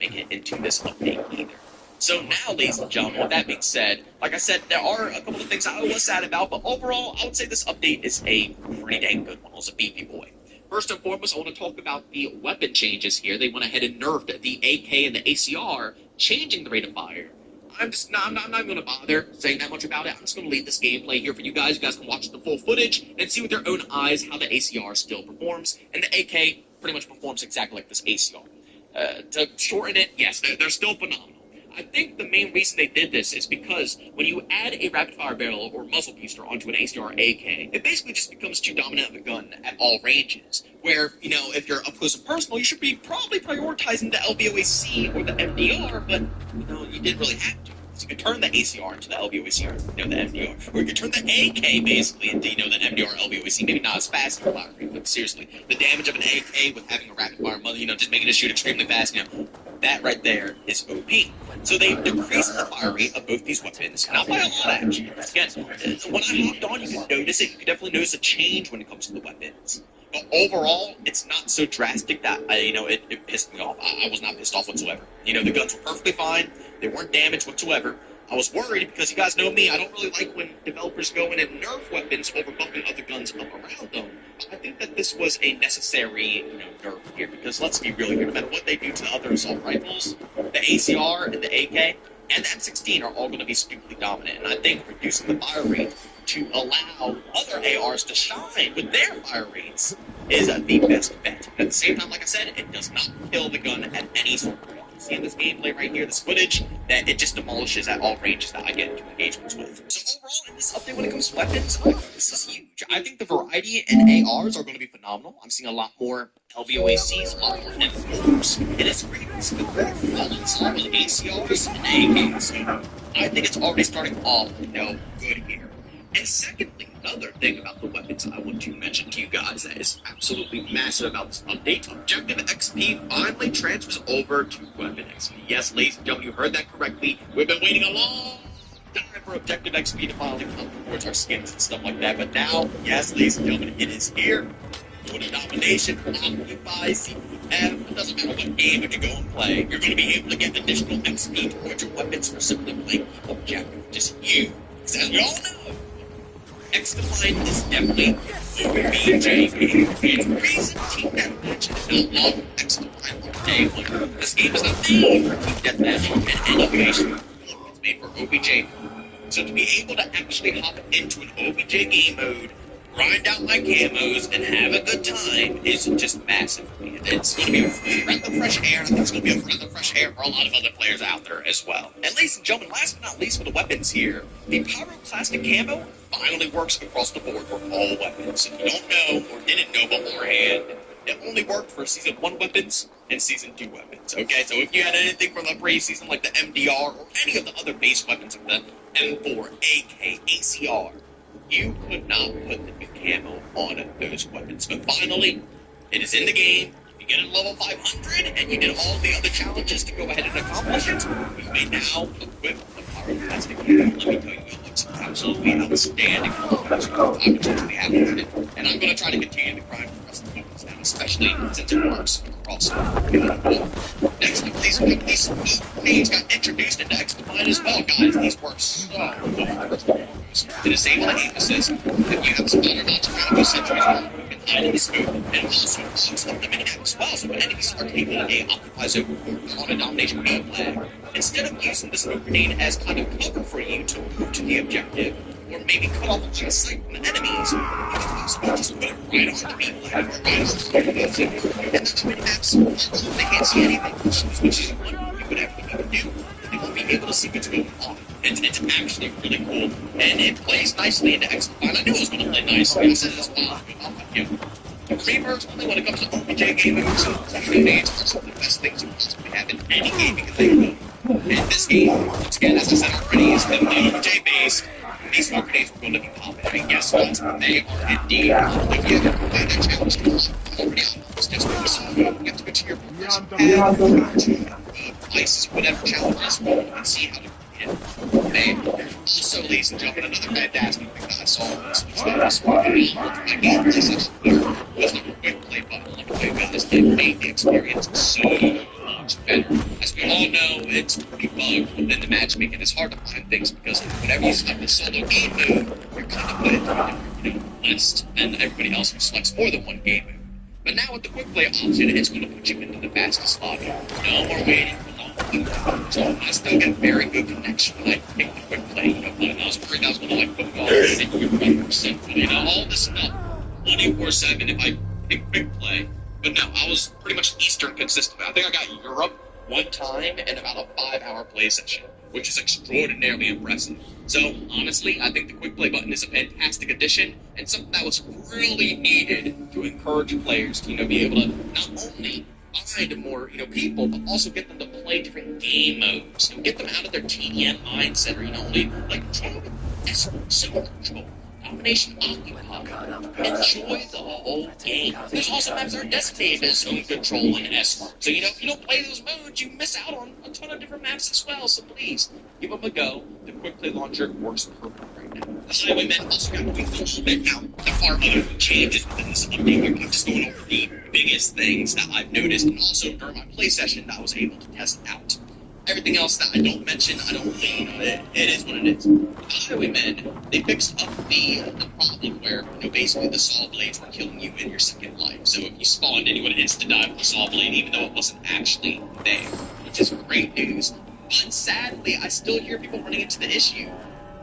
make it into this update either. So now, ladies and gentlemen, with that being said, like I said, there are a couple of things I was sad about, but overall, I would say this update is a pretty dang good one. It's a beefy boy. First and foremost, I want to talk about the weapon changes here. They went ahead and nerfed the AK and the ACR, changing the rate of fire. I'm not going to bother saying that much about it. I'm just going to leave this gameplay here for you guys. You guys can watch the full footage and see with your own eyes how the ACR still performs, and the AK pretty much performs exactly like this ACR. To shorten it, yes, they're still phenomenal. I think the main reason they did this is because when you add a rapid-fire barrel or muzzle booster onto an ACR AK, it basically just becomes too dominant of a gun at all ranges. Where, you know, if you're up close and personal, you should be probably prioritizing the LVOAC or the MDR, but, you know, you didn't really have to. So you could turn the ACR into the LVOAC or, you know, the MDR. Or you could turn the AK, basically, into, you know, the MDR or LVOAC. Maybe not as fast as a fire rate, but seriously, the damage of an AK with having a rapid-fire muzzle, you know, just making it shoot extremely fast, you know, that right there is OP. So they decreased the fire rate of both these weapons, not by a lot actually. Again, when I hopped on, you can notice it. You can definitely notice a change when it comes to the weapons. But overall, it's not so drastic that, you know, it pissed me off. I was not pissed off whatsoever. You know, the guns were perfectly fine. They weren't damaged whatsoever. I was worried because you guys know me. I don't really like when developers go in and nerf weapons over bumping other guns up around them. I think that this was a necessary, you know, nerf here because let's be real here. No matter what they do to the other assault rifles, the ACR and the AK and the M16 are all going to be stupidly dominant. And I think reducing the fire rate to allow other ARs to shine with their fire rates is the best bet. At the same time, like I said, it does not kill the gun at any sort of rate. See in this gameplay right here, this footage, that it just demolishes at all ranges that I get into engagements with. So overall, in this update, when it comes to weapons, this is huge. I think the variety in ARs are going to be phenomenal. I'm seeing a lot more LVOACs, a lot more M4s, and it's great. It's good alongside with ACRs and AKs. So I think it's already starting off, you know, good here. And secondly, another thing about the weapons I want to mention to you guys that is absolutely massive about this update, Objective XP finally transfers over to Weapon XP. Yes, ladies and gentlemen, you heard that correctly. We've been waiting a long time for Objective XP to finally come towards our skins and stuff like that, but now, yes, ladies and gentlemen, it is here. Go to Domination, Occupy, CPF, it doesn't matter what game you go and play, you're going to be able to get additional XP towards your weapons for simply playing Objective. Just you. Because as we all know, Xdefiant is definitely OBJ game. And the reason Team Deathmatch did not love Xdefiant on day one, this game is not made for Team Deathmatch and animation. It's made for OBJ. So to be able to actually hop into an OBJ game mode, grind out my camos, and have a good time is just massive. It's going to be a breath of fresh air, and I think it's going to be a breath of fresh air for a lot of other players out there as well. And ladies and gentlemen, last but not least for the weapons here, the Pyroclastic camo finally works across the board for all weapons. If you don't know or didn't know beforehand, it only worked for Season 1 weapons and Season 2 weapons, okay? So if you had anything from the pre-season like the MDR or any of the other base weapons like the M4, AK, ACR, you could not put the new camo on those weapons. But finally, it is in the game. You get it level 500, and you did all the other challenges to go ahead and accomplish it. You may now equip the Pyroclastic camo. Let me tell you, it looks absolutely outstanding. I'm totally happy with it. And I'm going to try to continue to grind for the rest of the weapons now, especially since it works across Next up, these things got introduced into Xdefiant as well, guys. These work so well. To disable the aim assist, if you have a spotter not to run sentries on, you can hide in the scope, and it also shoots up the minimap as well, so when enemies start taking a Occupy Zone or on a Domination B flag, instead of using the smoke grenade as kind of cover for you to move to the objective, or maybe cut off a line of sight from the enemies, you can use it, just put it right on the B flag, or right on the objective, and the minimaps, they can't see anything, which is what you would have to do. They won't be able to see what's going on. It's actually really cool, and it plays nicely into Xdefiant. I knew it was going to play nicely. I said this while me personally, when it comes to OBJ gaming, especially nades are some of the best things you possibly have in any game you can think of. And this game, once again, as I said already, is heavily OBJ based. These smoke grenades are going to be popping. And guess what? They are indeed. If you have that challenge, already almost next week, you get to go to your progression pad, ISIS, whatever challenges, and see how to and also, ladies and gentlemen, another fantastic thing that I saw was that my game section here was not a quick play button. Like, you guys, it made the experience so much better. As we we all know it's pretty bugged within the matchmaking. It's hard to find things because whenever you select the solo game mode, you're kind of put into a different, list than everybody else who selects more than one game mode. But now with the quick play option, it's going to put you into the fastest lobby. No more waiting for long. So I still get very good connection when I pick the quick play. I was worried I was going to like football and you 1%. All this stuff 24/7 if I pick quick play. But no, I was pretty much Eastern consistent. I think I got Europe one time in about a 5-hour play session, which is extraordinarily impressive. So honestly, I think the quick play button is a fantastic addition and something that was really needed to encourage players to be able to not only find more people, but also get them to play different game modes. Get them out of their TDM mindset, or only like super control. Domination Occupy. Enjoy the whole game. There's also maps that are designated as zone control and S. So, if you don't play those modes, you miss out on a ton of different maps as well. So please, give them a go. The Quick Play Launcher works perfect right now. The Highwaymen also got tweaked a little bit. Now, there are other changes within this update. I'm just going over the biggest things that I've noticed, and also during my play session that I was able to test out. Everything else that I don't mention, I don't think, it is what it is. The Highwaymen, they fixed up the problem where, basically the saw blades were killing you in your second life. So if you spawned, anyone insta-die with the saw blade, even though it wasn't actually there, which is great news. But sadly, I still hear people running into the issue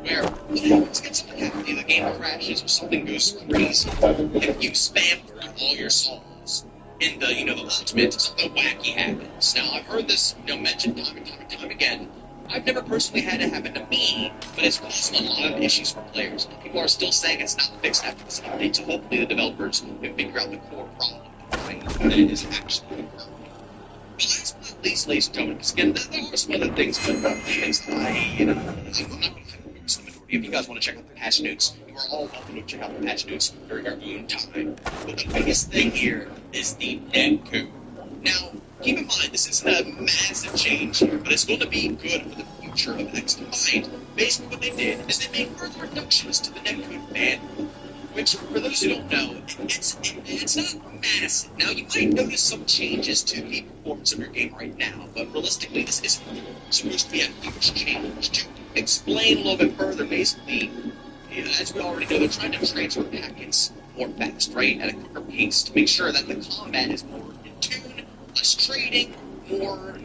where let's get something happening, the game crashes or something goes crazy. If you spam through all your saws in the ultimate, something wacky happens. Now I've heard this mentioned time and time again. I've never personally had it happen to me, but it's causing a lot of issues for players. People are still saying it's not fixed after this update, so hopefully the developers can figure out the core problem behind that it is actually occurring. But last but not least, ladies and gentlemen, because again, there are some other things, but things that I'm not going to focus on the majority. If you guys want to check out the patch notes, you are all welcome to check out the patch notes during your own time. But the biggest thing here is the netcode. Now, keep in mind, this isn't a massive change here, but it's going to be good for the future of Xdefiant. Basically, what they did is they made further reductions to the netcode bandwidth, which, for those who don't know, it's not massive. Now, you might notice some changes to the performance of your game right now, but realistically, this isn't supposed to be a huge change. To explain a little bit further, basically, as we already know, they're trying to transfer packets more fast, right, at a quicker pace, to make sure that the combat is more in tune, less trading, more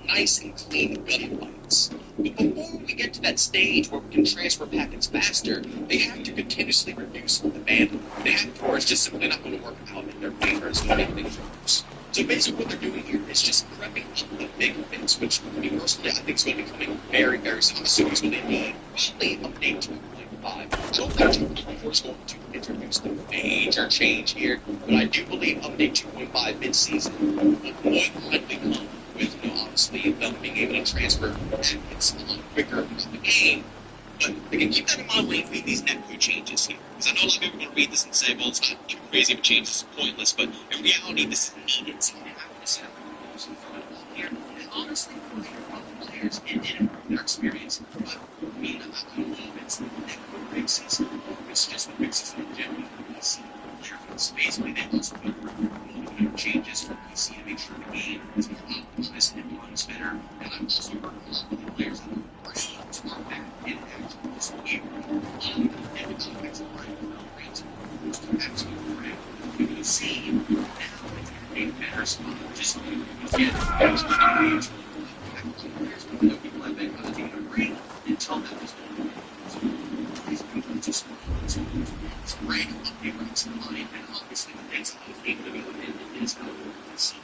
nice and clean gunfights. But before we get to that stage where we can transfer packets faster, they have to continuously reduce the bandwidth. They have to, or it's just simply not going to work out in their favor. It's going to make things worse. So basically what they're doing here is just prepping up the big bits, which, personally, I think is going to be coming very, very soon. As soon as they need probably update to 2.5. I don't think 2.4 is going to introduce the major change here, but I do believe update 2.5 mid-season will more likely come with, obviously, them being able to transfer packets a lot quicker throughout the game. But again, keep that in mind when you read these netcode changes here. Because I know a lot of people are going to read this and say, well, it's not too crazy of a change, it's pointless. But in reality, this is needed. So you have this happen here. And honestly, for the players, it did improve their experience. But I don't know if it's the netcode fixes, or it's just the fixes in general for PC. Basically, they also put changes for PC to make sure the game is more optimized and runs better. And I've also heard a lot of the players that are smart back in actual game. And it's absolutely correct. You can see now it's in a better spot. Just get players with people have been on the team agree until that was going on. So these people just it's great update rights in line, and obviously the things that I was able to go in is how you can see.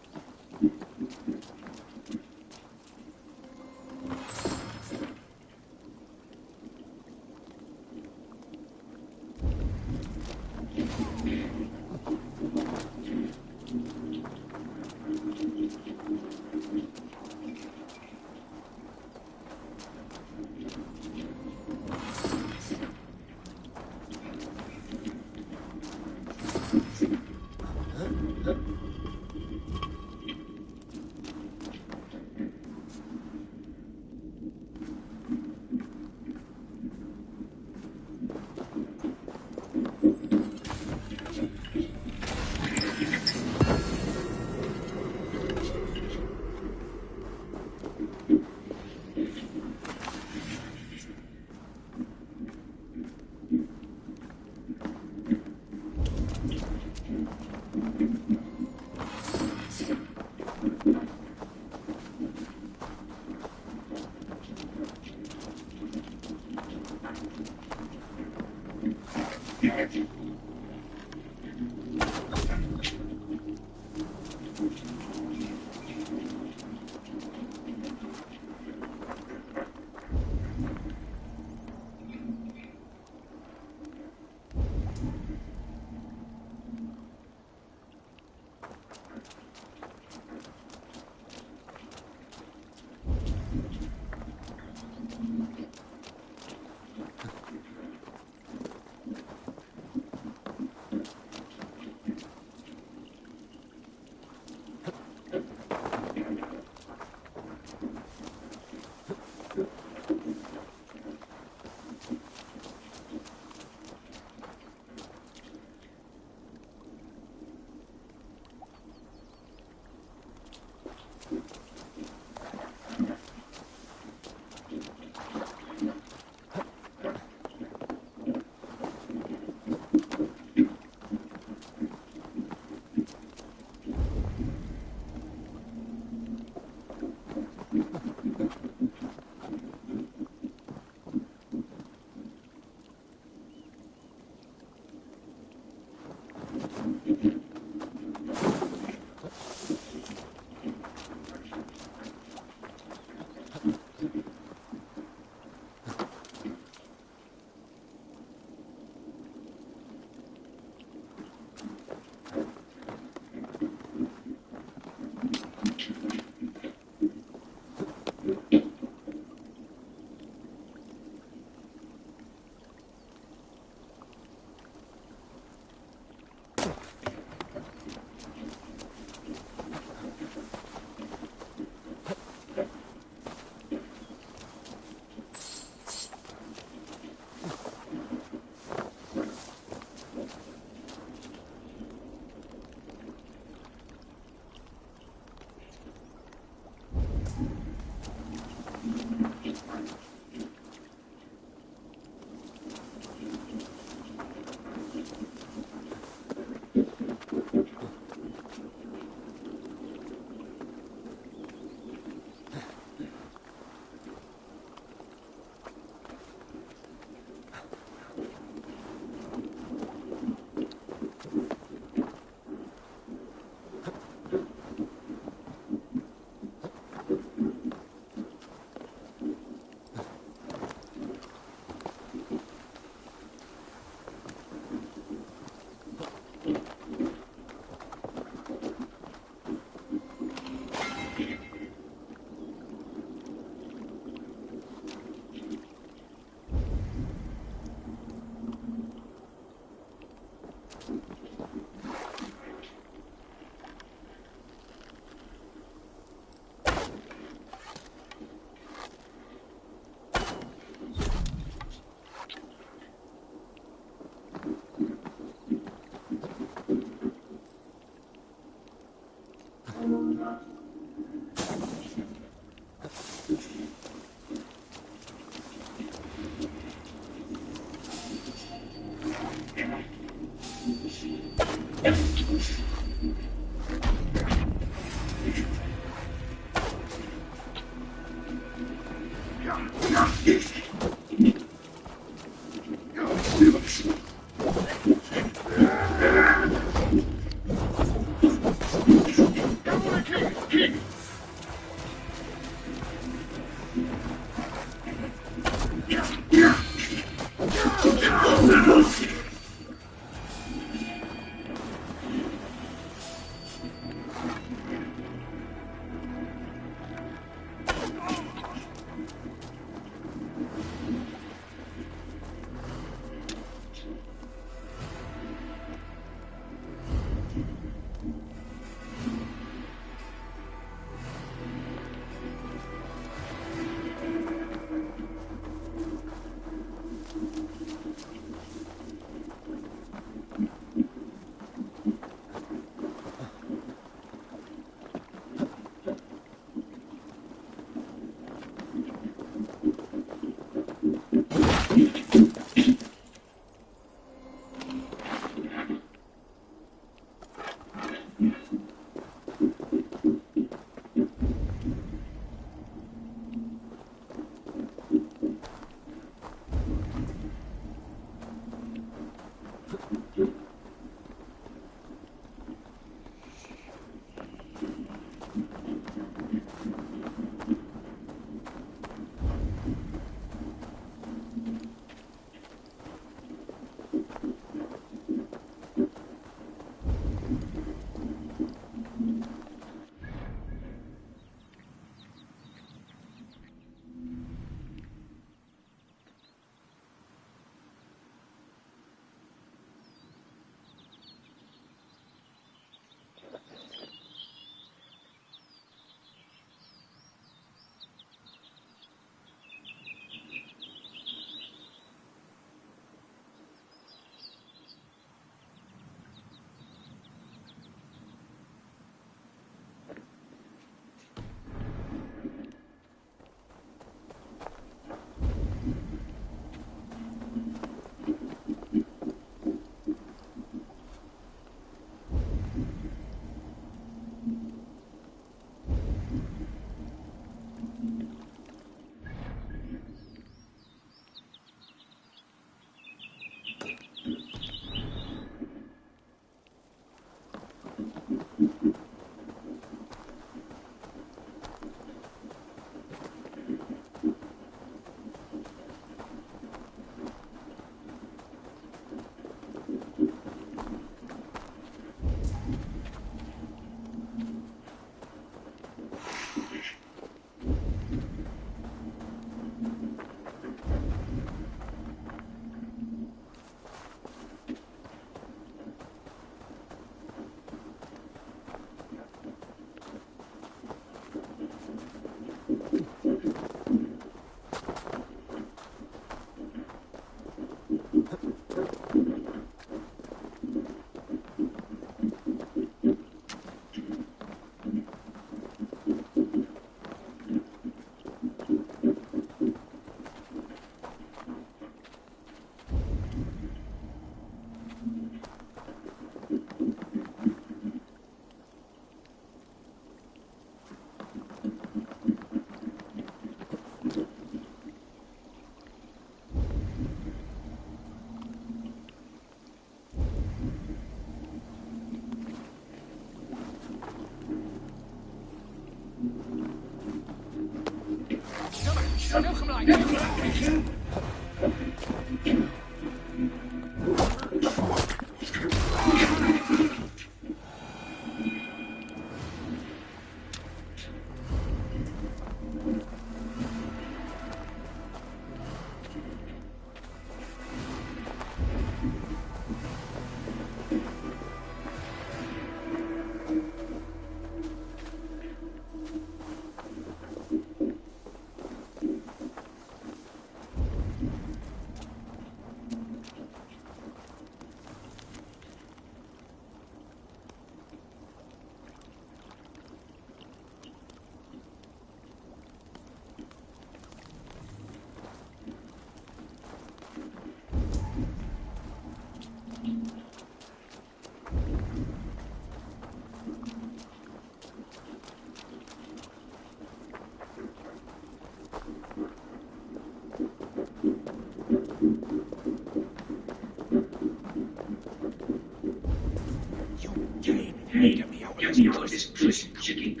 is pushing.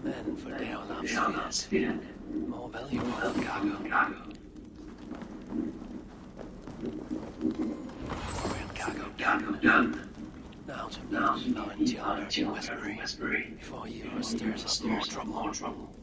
Men for Deolaf's more valuable cargo. Foreign cargo done. Now to Valentino Westbury before you stirs up more trouble.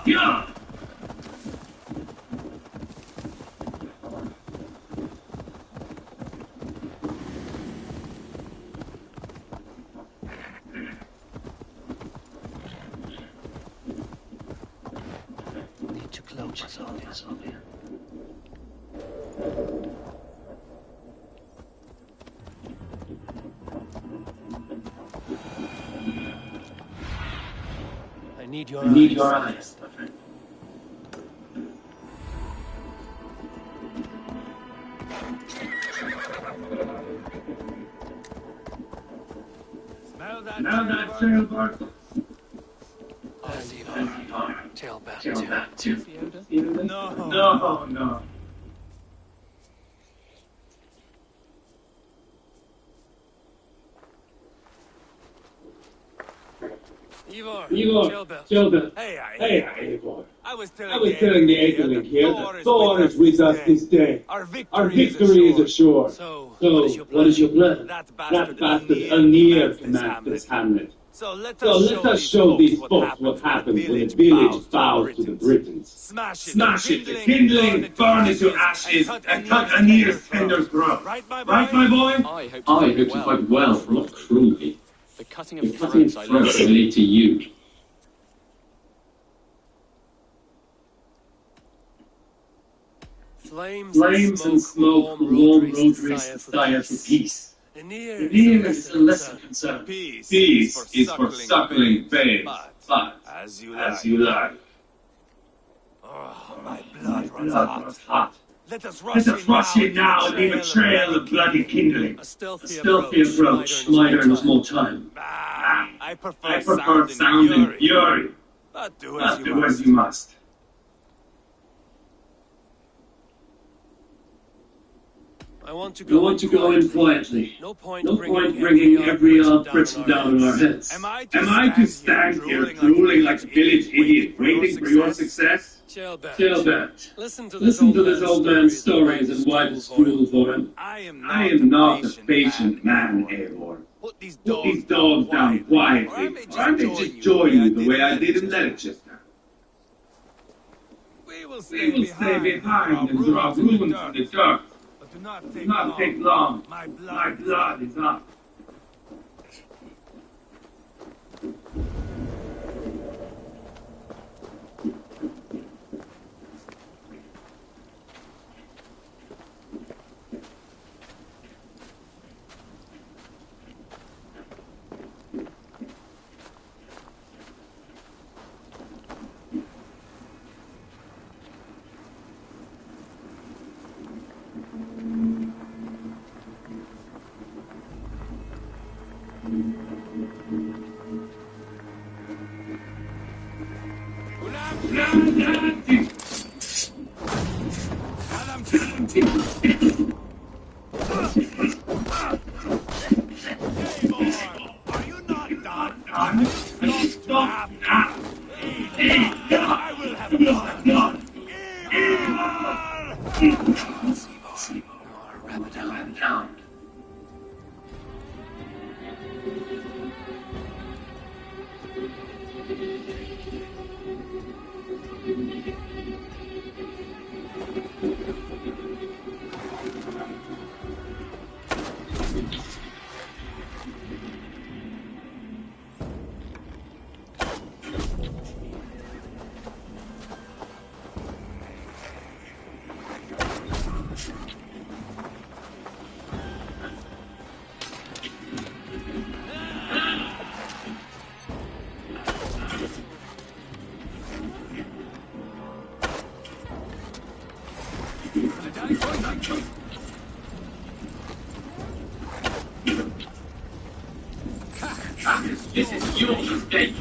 Yeah! Need to close this all here. I need your eyes, my friend. Smell that trail bark? Tail back too. No. Ivor, Children. Hey, Ivor. I was telling the Aetherling here that Thor is with us this day. Our victory is assured. So, what is your plan? That bastard Anir commands this hamlet. So let us show these folks what happens when the village bows to the Britons. Smash it to kindling, burn it to ashes, and cut Anir's tender throat. Right, my boy? I hope to fight well, not cruelly. The cutting of throats I leave to you. Flames and smoke, warm rotaries desire for peace. Anir is a lesser concern. Peace is for suckling babes, but as you like. Oh, my blood runs hot. Let us Let us rush in now and leave a trail of bloody kindling. A stealthy approach might earn us more time. I prefer sound and fury. But do As you must. I want to We want to go in quietly. No point bringing every person down on our heads. Am I to stand here drooling like a village idiot, waiting for your success? Gilbert, listen to this old man's stories and why the school for him. I am not a patient man, Eivor. Put these Put these dogs down quietly, or I may just join you the way I did in Leicester. We will stay behind and draw rooms in the dark. Do not take long. My blood is up. This is your mistake.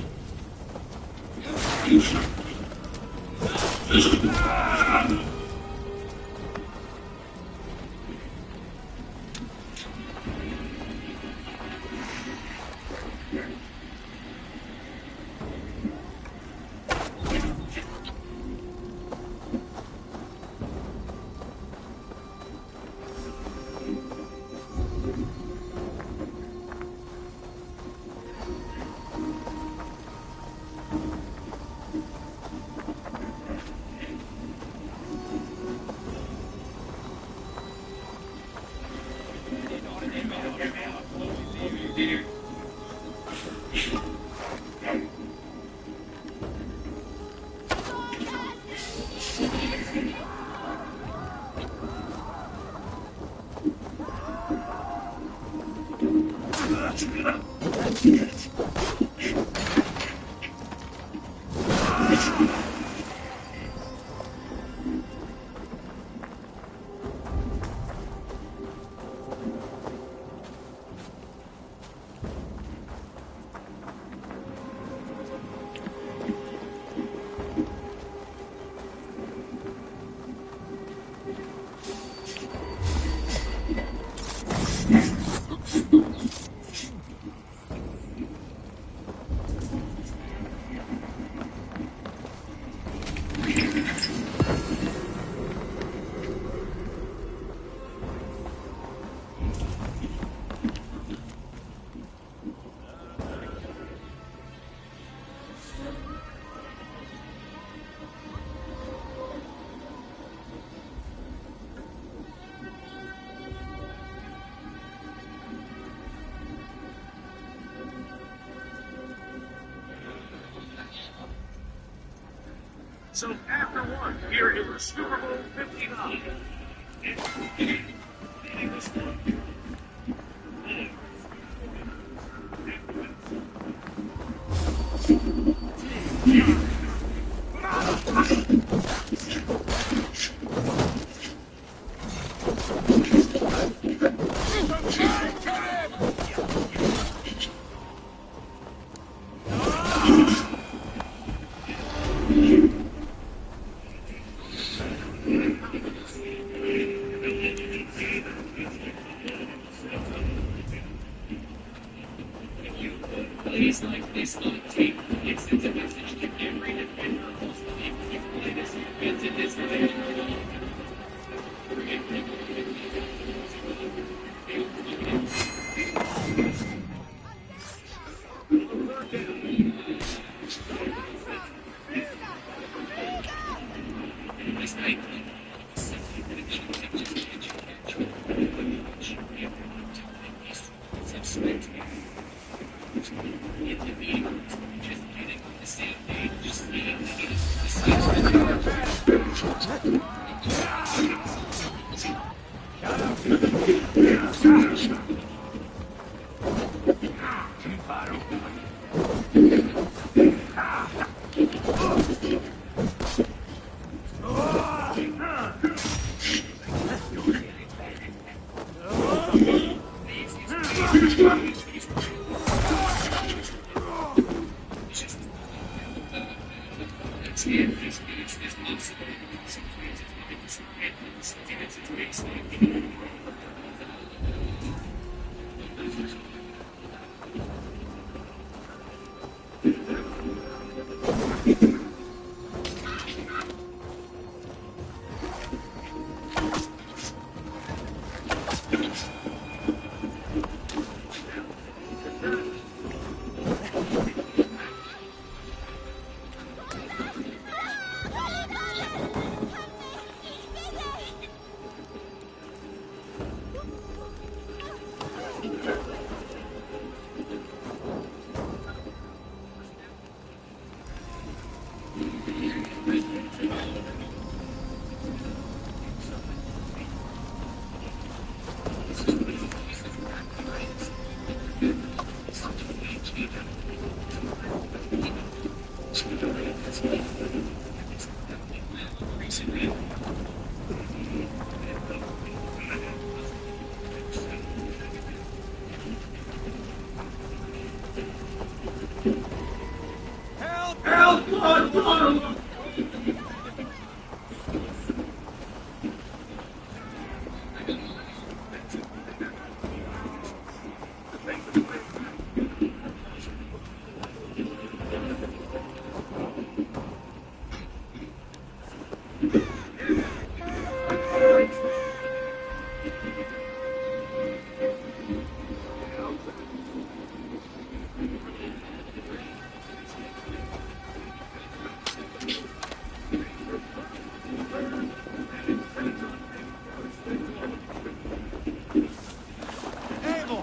So after one, here is Super Bowl 59. is like this on tape. It sends a message to every defender who's playing. You play this, and this way.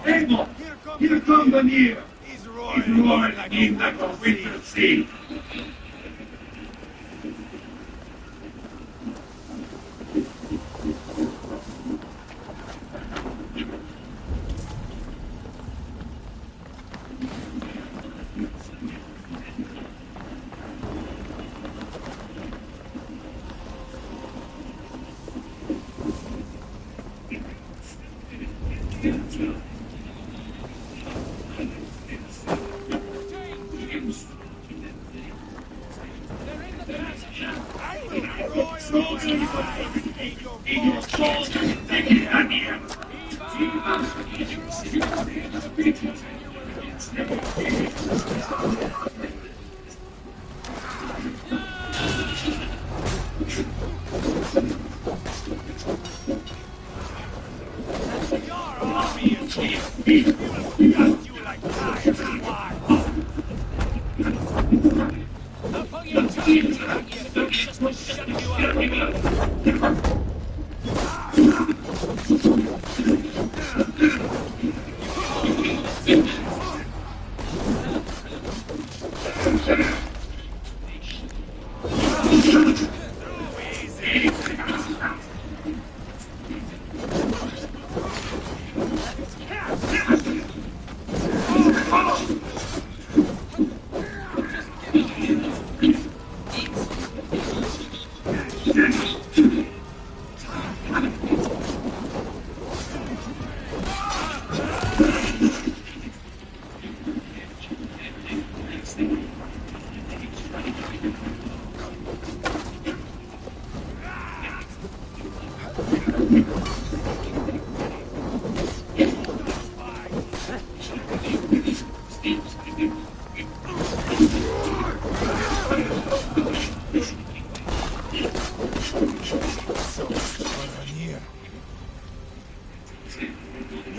Abel, here come the near. He's roaring like a winter sea.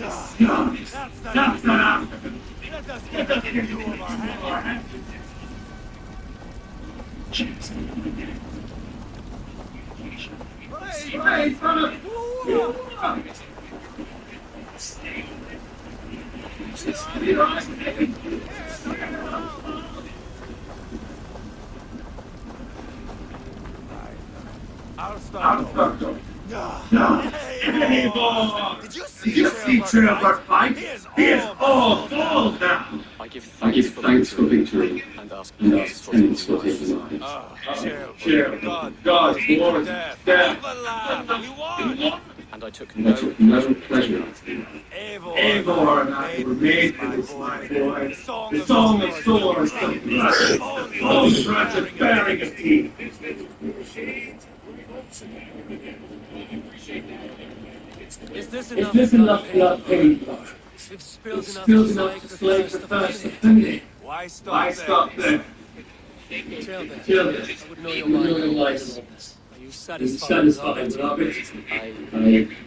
That's not enough. Let us get a view of our hand. Hey, son I'll start. Hey, boy! Did you Did you see Trevor fight? He is all falls now. I give thanks for victory and ask penance for taking lives. Cheer. God's wars, death. We won! And I took No no pleasure. Eivor and I were made for this, my boy. The song of swords, the blood, bones ratchet bearing of teeth. Is this Is enough blood paid for? We've spilled enough to slake the thirst of plenty. Why stop there? Till then, Till then, I would know you your know mind. your life. Are you Are you satisfied with our satisfied victory? with our I victory?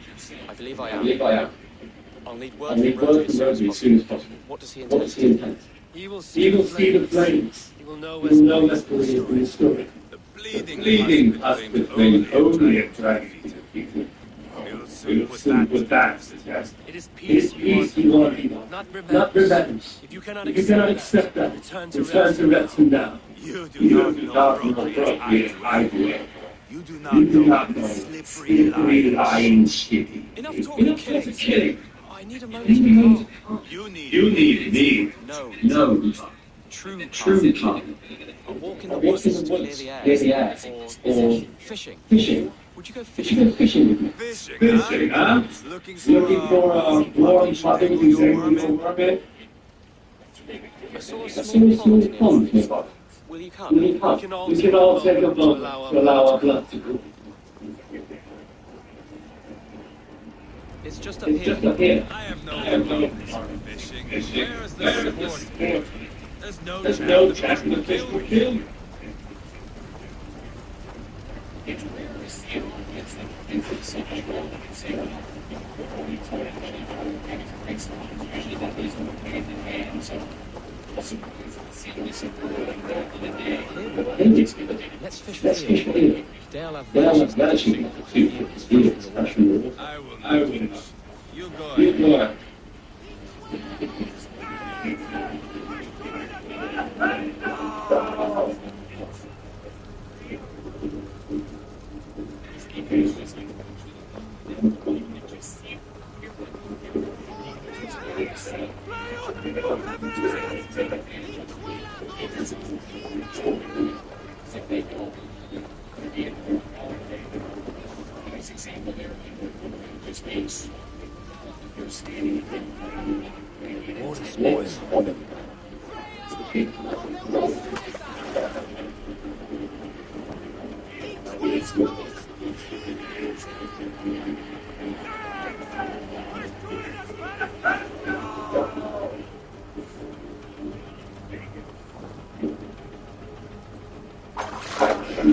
believe I I am. believe I am. I'll need I word need from word Rosie from Rosie as soon as possible. possible. What does he What intend? is he intent? He will He will see the flames. He will know He will know Vesperia has been destroyed. The Bleeding has been claimed only a dragon defeated. We'll soon put that to the test. It is It is peace we want, not not revenge. If you cannot If you cannot accept that, return return to Repton now. You do You not do know not know appropriate appropriate I do. You do You do not know slippery, lying, shitty. Enough talk Enough of talk killing. of killing. I need a You moment need to me. calm. You need You need me. No, No. true True calm. calm. A walk in the A woods walk in the to clear woods, the air. clear the air. Or Or fishing. fishing. Would you go Would fishing? you go fishing with me? Fishing, huh? Looking Looking for warm puppy to tangle your mermaid? I saw a I see small a small pond pond nearby. nearby. Will you Will come? you come? can all We take can a all take a moment to moment allow to our allow our blood blood to cool. It's just up It's here. just up here. I have no I have no fishing. fishing. Where is the Where is the sport? sport? There's There's no chance the fish will kill you. Let's fish for Let's fish you. for you. They'll have They are relishing relishing to the feed food. us Fields, from the from the water. I will. I will. You go. You go ahead. Water's boiling.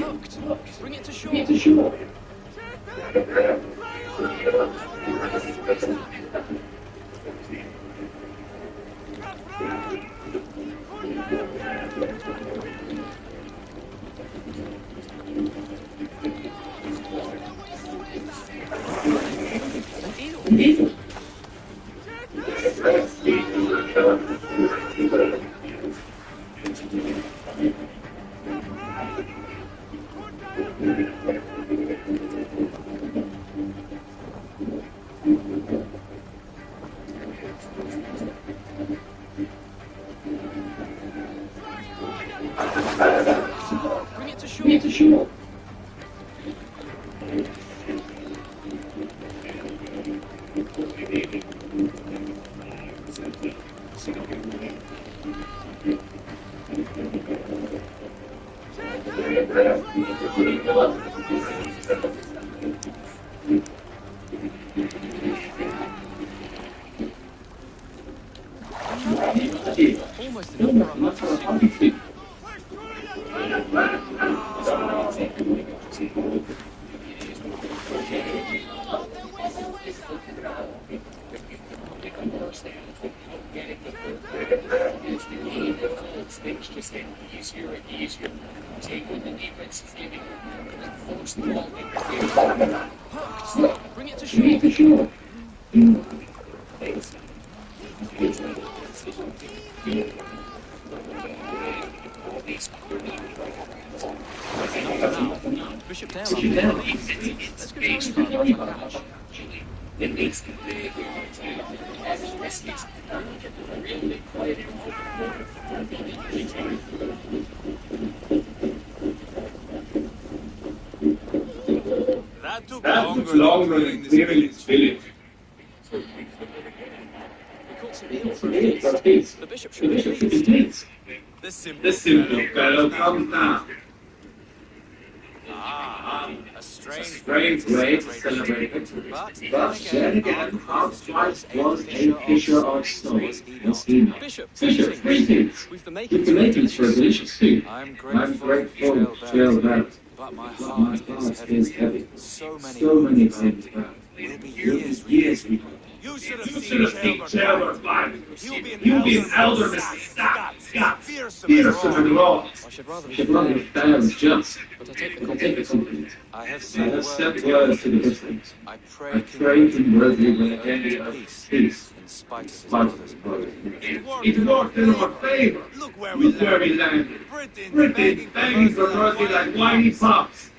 Hooked. Bring it to shore. Get to shore. An eel. Eagle. Bring it to shore. Get to shore. Almost enough for a hearty soup. getting easier and easier. Take what the defense is giving you, and force the ball into the Bring it to shore. Bishop down. Let's go down. It makes the big really quite That took longer than clearing this village. We caught some eel for a feast. The bishop should be pleased. This simple fellow comes now. A strange way to celebrate it. But then again, Housewife was a fisher of stones. Bishop, greetings. we've the With the makings for a delicious soup. I'm grateful to share that. but my My heart heart is is heavy. So So many things. Will be Years we You should have should seen have seen Chandler fight. He'll be an elder, Mr. Scott. Fearsome and raw. I should rather be Should rather be fair and just. but I take the I take the compliment. I have I have sent word to the Muslims. I I pray pray King Worthy will end of peace. in spite of his Spite brother's of murder. it worked in our favor. Look Where we landed. Britain begging for mercy like whiny pups.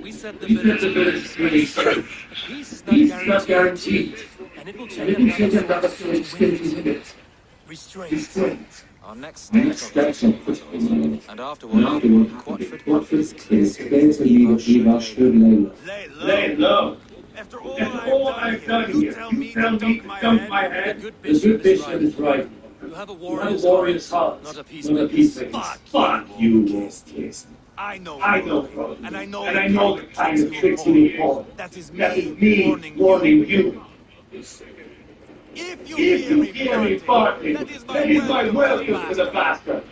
We said We set the village straight. Peace is Peace is not guaranteed. and it will And it will take another 20 minutes. Restraint. Our next Next steps steps are put in. and And afterward, afterward, Quatford it's clear to me that Eva should lay low. After After all I've done here, you tell me to dunk my head. the good The good bishop is right. You have a You have a warrior's warrior's heart, not a not a peacemaker. peacemaker. Fuck you, Wolf. I know, And I know the kind of tricks you will pull. That is That is me me warning you. warning you. If you If you hear me farting, that is my welcome to the bastard.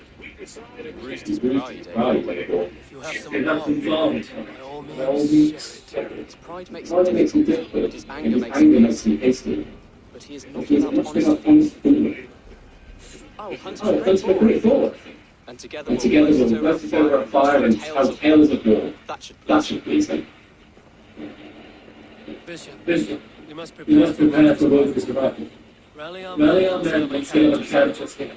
Roost is Right, right. David. If you have some If nothing love, wrong, by all means, share it. His pride makes him what makes me difficult, difficult, but his and anger his makes anger him makes me hasty. But he is But not he is without not without honesty. honesty. Oh, hunt Oh, for let's great go forward. And together And together we'll rest over a fire and tell tales of war. That should please him. Bishop, you must you must prepare for both his survival. Rally Rally on men and scale of characters here.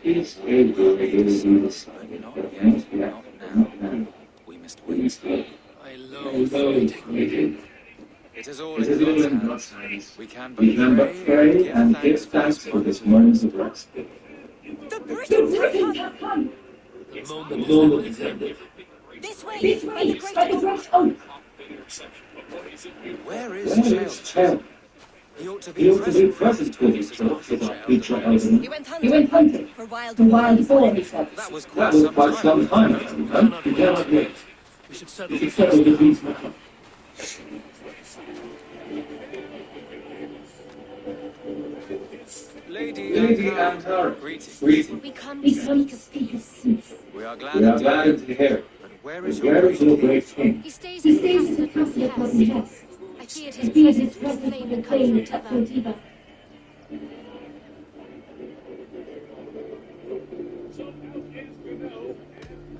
Peace will go but not yet, not now. We must wait. I waiting. It is all It is all in in God's hands. We can We can but pray and give thanks for this moment of rest. The Britons have come! The moment is ended. This way, by the great oak! Where Where is is Chell? He ought to He ought to be present with each future elderman. He went hunting for wild boar, he said. That was That was quite some time ago. We cannot wait. We should We should settle the peace now. Lady Antara, greetings. We come to speak of peace. We are We are glad to hear. But where But is where is your great king? He stays in the castle across the house. I feared his presence would inflame the country.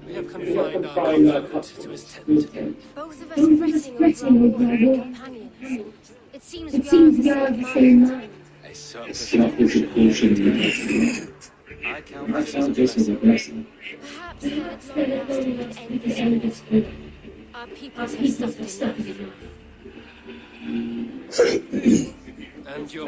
We have confined our comfort to his tent. Both of us are fretting over our companions. It seems we are of the same mind. A Self-disappointed. I I count count this as a blessing. Perhaps then at long last we can end this war. Our peoples have suffered enough. And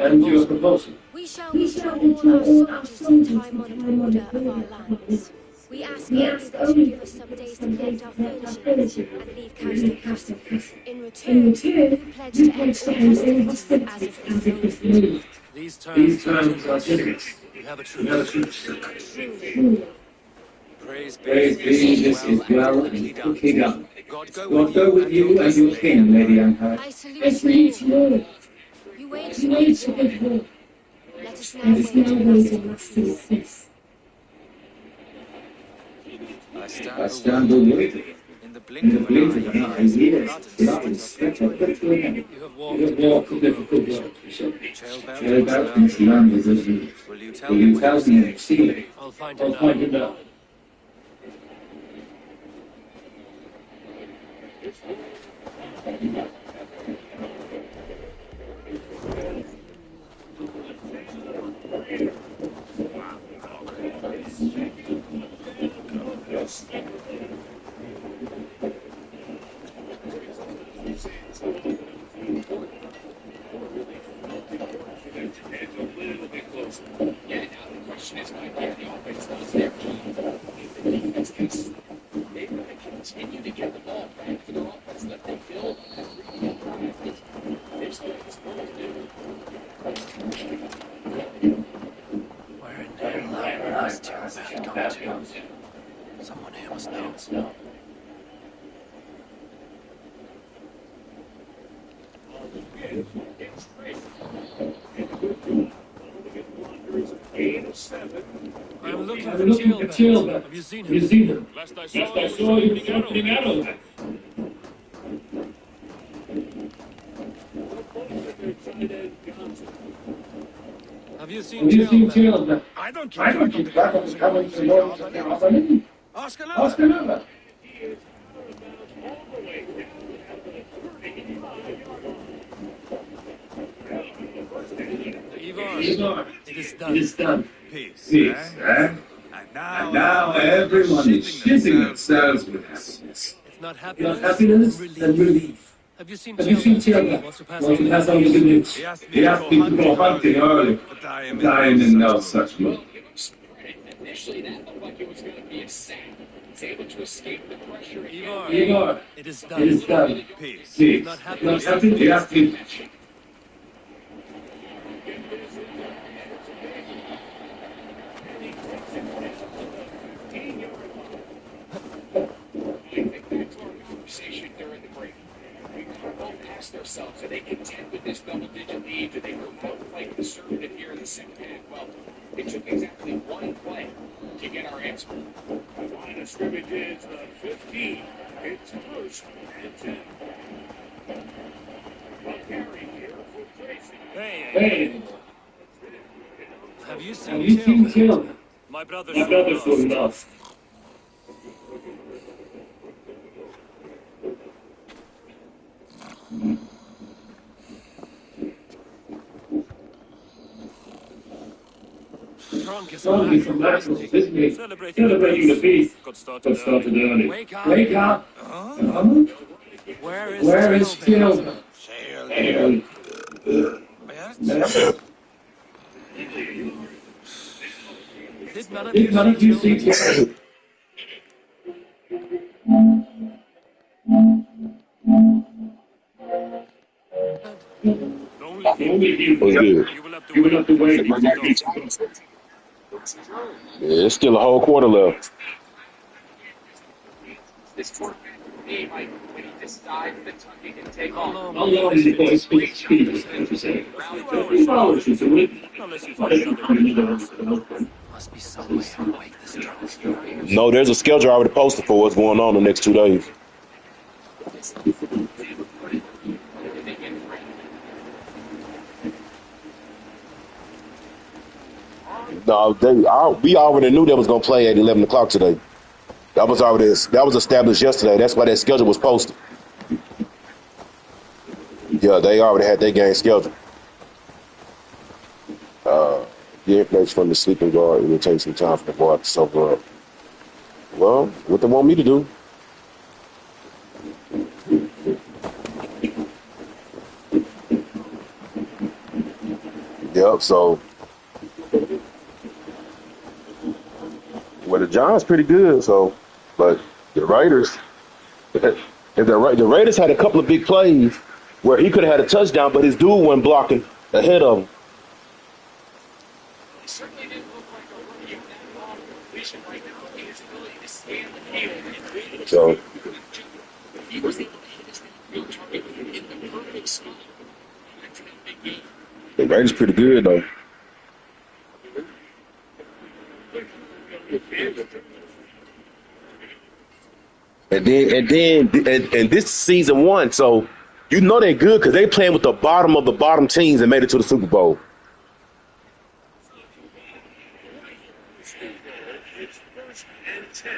And your proposal? We shall return all our soldiers in time on a border of our lands. We ask only that you give us some days to collect our furniture and leave Castle. In return, you pledge to end all hostilities as of this moment. These These terms are generous. We have a We have truce. truth. Truly. Praise be, this is well and quickly done. God go with you and your king, Lady Anne. I I salute salute you all. you all. You waged a You good waged a war. good war. Let us now Let us wage now a wage a lasting lasting peace. peace. I I stand stand bewildered. bewildered. In the In blink the of an blink eye, of an eye, years of years blood of and blood sweat and have come sweat to have an come end. to an end. You have You walked a have walked a difficult road, difficult Bishop. road, Bishop. Trail belt Trail must about learn must the learn the rules. route. Will you tell Will me you where you tell me see where you it? see it? I'll find I'll him find now. him now. Yeah, now the question is, why can't the offense does their job? If the defense can, they're going to continue to get the ball back to their offense. Let them build on that 3-4 drive. They've still got some work to do. Where in hell has Xdefiant gone to? Someone here must know. I'm looking for I'm looking for Xdefiant. Chilbert. Have you seen Have you him? seen him? Last I Last saw, I you saw you were sharpening arrows. Have you seen Have you seen Xdefiant? Chilbert? I don't keep I don't track of keep the track of comings the and goings comings of and the goings of the Albany. Albany. Ask Ask another. another. Ivar, Igor, it is it done. is done. Peace, Peace, eh? And And now now everyone is everyone is shitting shitting themselves themselves with with happiness. happiness. If not Not happiness, then happiness, then relief. relief. Have you seen Have you seen Chilbert? Chilbert? Want to pass Want on to the pass good on the good news? news? He asked me He to asked go me to go hunting hunting early, early, but I am but in I no am in such no mood. such mood. Well, give him some credit. Initially, that looked like it was going to be a sack. He's able to escape the pressure. Ivar, Igor, it is it is done. done. Peace. If Peace. not If not happiness, happiness, He he asked asked me. Think back to our conversation during the break. We both asked ourselves, are they content with this double-digit lead? Do they go out and play conservative here in the second half? Well, it took exactly one play to get our answer. The line of scrimmage is 15. It's first and 10. Carry here for Tracy. Hey, have you have seen you seen Chilbert? Chilbert? My brother My saw brother saw lost. lost. Drunk is a Don't be so mackerel, mackerel, isn't he? isn't he? Celebrating the Celebrating the peace. peace. Got Got started started early. early. Wake up! Wake up. Huh? Where is Where is Chilbert? Chilbert? Sail. Hail. Did none of Did you none see of you see Chilbert? Chilbert? Only you. Only you. What's good? You will have to You will wait have to until it wait. speaks its own. Yeah, it's still a whole quarter left. This quarterback, he might, when he decides that he can take How off. long How before long his before fit his to speech speak? speaks, as you say? A few A hours few should do hours it. should do it. Unless you find Unless you another find weak another answer. Must be some way to wake this drunk. No, there's a schedule already posted for what's going on the next 2 days. No, we already knew they was gonna play at 11 o'clock today. That was established yesterday. That's why that schedule was posted. Yeah, they already had their game scheduled. The information from the sleeping guard, it will take some time for the guard to sober up. Well, what they want me to do? Yep, so well the Giants pretty good, so but the Raiders the Raiders had a couple of big plays where he could have had a touchdown, but his dude wasn't blocking ahead of him. Certainly didn't look like a rookie on that long completion right now. His ability to scan the field and read it. So He was able to hit his field target in the perfect spot. That's a big game. the Raiders pretty good though. And this is season 1, so you know they're good because they playing with the bottom of the bottom teams and made it to the Super Bowl. It's first and 10.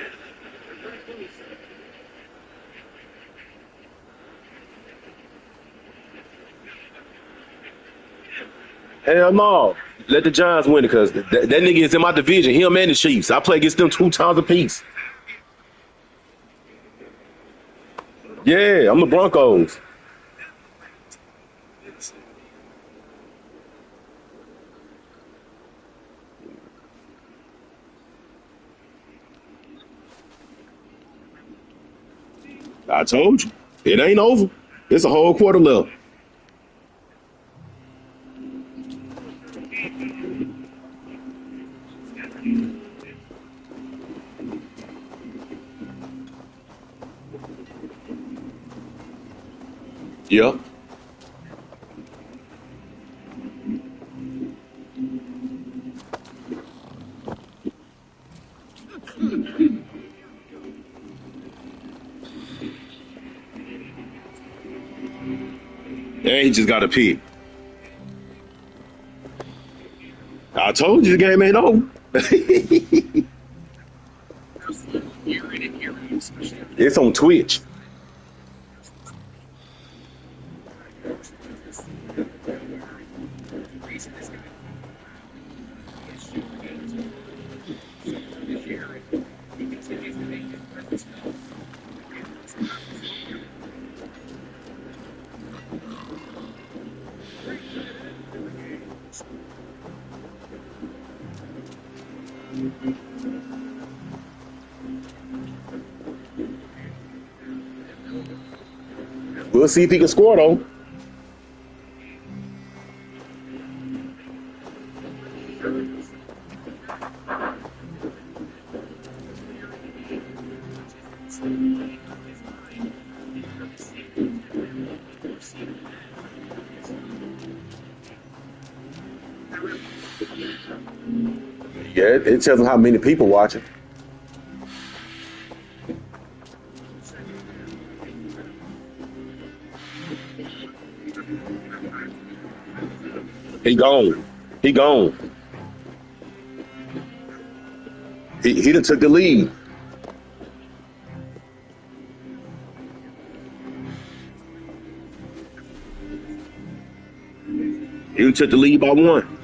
Hell no. Let the Giants win it because that nigga is in my division. Him and the Chiefs. I play against them 2 times apiece. Yeah, I'm the Broncos. I told you. It ain't over. It's a whole quarter left. Yeah. And he just got a pick. I told you the game ain't over. It's on Twitch. We'll see if he can score though. Yeah, it tells them how many people watching. He gone. He gone. He done took the lead. He done took the lead by 1.